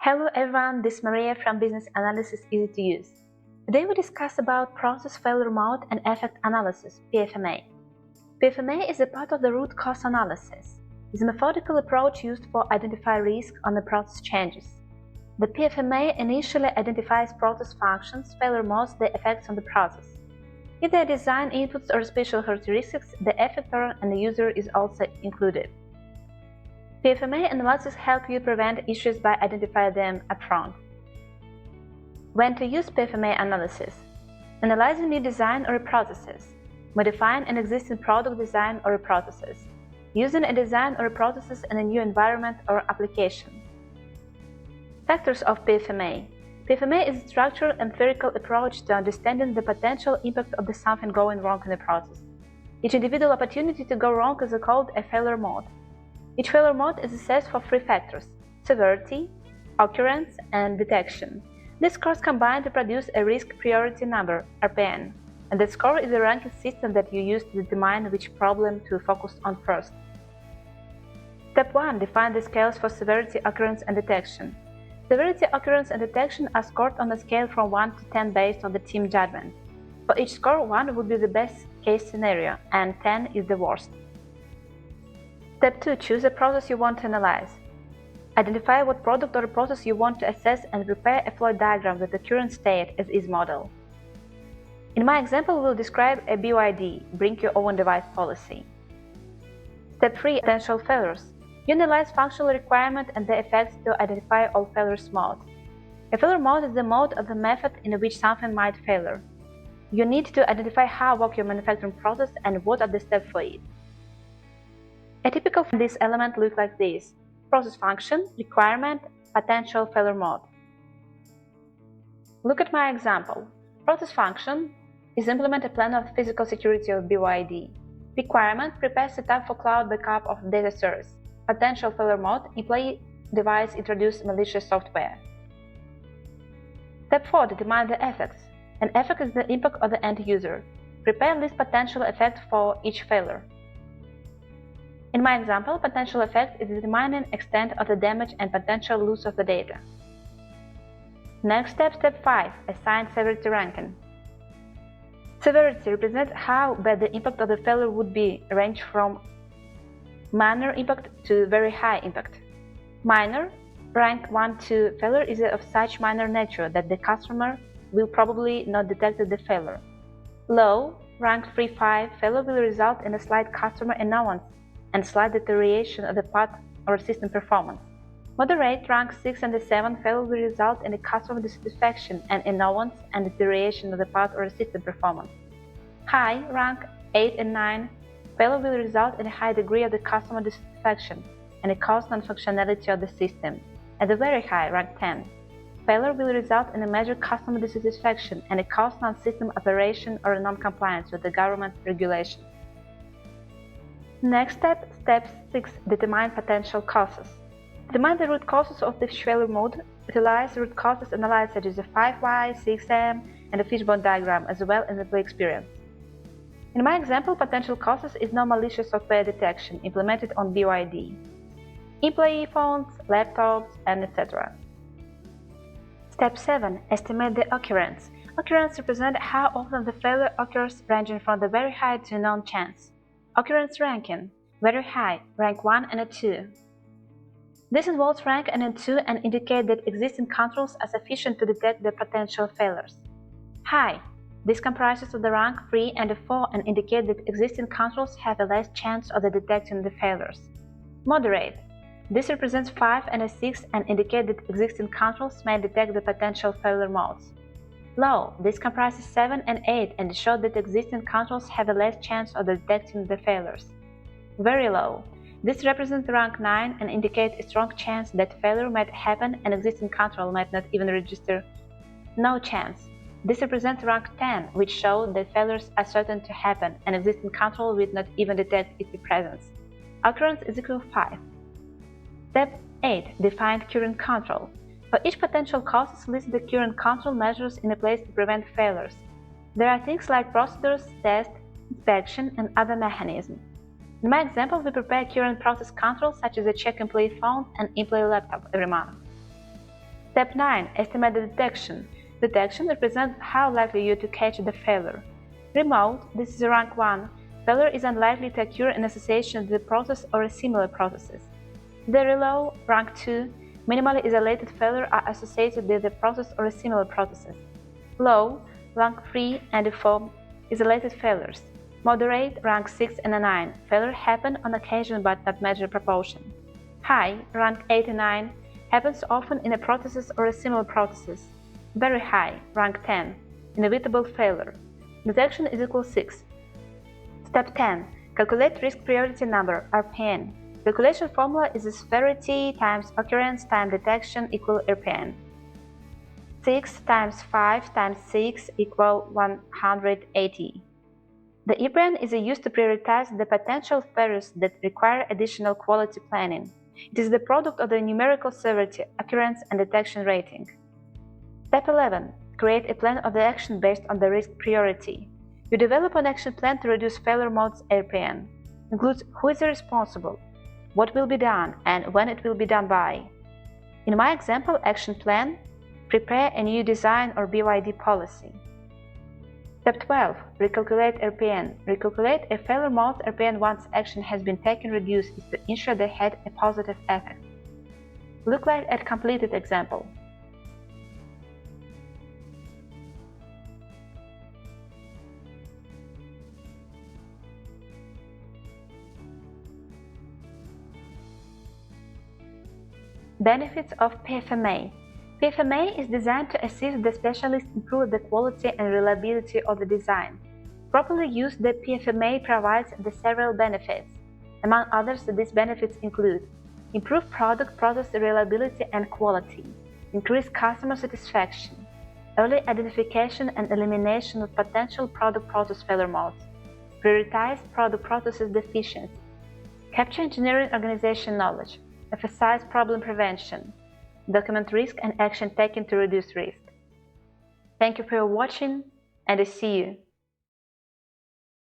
Hello everyone, this is Maria from Business Analysis Easy to Use. Today we discuss about process failure mode and effect analysis, PFMEA. PFMEA is a part of the root cause analysis. It's a methodical approach used for identify risk on the process changes. The PFMEA initially identifies process functions, failure modes, the effects on the process. If there are design inputs or special characteristics, the effector and the user is also included. PFMEA analysis help you prevent issues by identifying them upfront. When to use PFMEA analysis: analyzing new design or processes, modifying an existing product design or processes, using a design or processes in a new environment or application. Factors of PFMEA. PFMEA is a structured empirical approach to understanding the potential impact of something going wrong in the process. Each individual opportunity to go wrong is called a failure mode. Each failure mode is assessed for three factors: severity, occurrence, and detection. These scores combine to produce a risk priority number, RPN, and the score is a ranking system that you use to determine which problem to focus on first. Step 1. Define the scales for severity, occurrence, and detection. Severity, occurrence, and detection are scored on a scale from 1 to 10 based on the team judgment. For each score, 1 would be the best case scenario, and 10 is the worst. Step 2. Choose a process you want to analyze. Identify what product or process you want to assess and prepare a flow diagram with the current state as is model. In my example, we'll describe a BYD, bring your own device policy. Step 3. Potential failures. You analyze functional requirement and the effects to identify all failures mode. A failure mode is the mode of the method in which something might fail. You need to identify how works your manufacturing process and what are the steps for it. A typical this element looks like this: process function, requirement, potential failure mode. Look at my example. Process function is implement a plan of physical security of BYD. Requirement: prepare setup for cloud backup of data source. Potential failure mode: employee device introduce malicious software. Step 4. Determine the effects. An effect is the impact of the end user. Prepare list potential effects for each failure. In my example, potential effect is determining extent of the damage and potential loss of the data. Next step, step 5. Assign severity ranking. Severity represents how bad the impact of the failure would be, range from minor impact to very high impact. Minor, rank 1 to failure is of such minor nature that the customer will probably not detect the failure. Low, rank 3-5, failure will result in a slight customer annoyance and slight deterioration of the part or system performance. Moderate, rank 6 and 7, failure will result in a customer dissatisfaction and annoyance and deterioration of the part or system performance. High, rank 8 and 9, failure will result in a high degree of the customer dissatisfaction and a cost non-functionality of the system. At the very high, rank 10, failure will result in a major customer dissatisfaction and a cost non-system operation or a non-compliance with the government regulation. Next step, step 6. Determine potential causes. Determine the root causes of the failure mode. Utilize root causes analysis such as the 5Y, 6M, and the fishbone diagram, as well as the play experience. In my example, potential causes is no malicious software detection implemented on BYD, employee phones, laptops, and etc. Step 7. Estimate the occurrence. Occurrence represents how often the failure occurs, ranging from the very high to known chance. Occurrence ranking: very high, rank 1 and a 2. This involves rank and a 2 and indicate that existing controls are sufficient to detect the potential failures. High: this comprises of the rank 3 and a 4 and indicate that existing controls have a less chance of detecting the failures. Moderate: this represents 5 and a 6 and indicate that existing controls may detect the potential failure modes. Low: this comprises 7 and 8 and shows that existing controls have a less chance of detecting the failures. Very low: this represents rank 9 and indicates a strong chance that failure might happen and existing control might not even register. No chance: this represents rank 10, which shows that failures are certain to happen and existing control will not even detect its presence. Occurrence is equal to 5. Step 8. Define current control. For each potential causes, list the current control measures in place to prevent failures. There are things like procedures, tests, inspection, and other mechanisms. In my example, we prepare current process controls such as a check employee phone and employee laptop every month. Step 9. Estimate the detection. Detection represents how likely you are to catch the failure. Remote, this is rank 1. Failure is unlikely to occur in association with the process or similar processes. Very low, rank 2. Minimally isolated failure are associated with the process or similar processes. Low, rank 3 and 4. Isolated failures. Moderate, rank 6 and 9. Failure happen on occasion but not major proportion. High, rank 8 and 9. Happens often in a processes or similar processes. Very high, rank 10. Inevitable failure. Detection is equal 6. Step 10. Calculate risk priority number, RPN. Calculation formula is severity times occurrence times detection equal RPN. 6 times 5 times 6 equal 180. The RPN is used to prioritize the potential failures that require additional quality planning. It is the product of the numerical severity, occurrence, and detection rating. Step 11. Create a plan of the action based on the risk priority. You develop an action plan to reduce failure mode's RPN. Includes who is responsible, what will be done, and when it will be done by. In my example action plan, prepare a new design or BYD policy. Step 12. Recalculate RPN. Recalculate a failure mode's RPN once action has been taken reduced is to ensure they had a positive effect. Look at a completed example. Benefits of PFMEA. PFMEA is designed to assist the specialist improve the quality and reliability of the design. Properly used, the PFMEA provides the several benefits. Among others, these benefits include improved product process reliability and quality, increased customer satisfaction, early identification and elimination of potential product process failure modes, prioritize product processes deficiency, capture engineering organization knowledge, emphasize problem prevention, document risk and action taken to reduce risk. Thank you for watching, and I see you.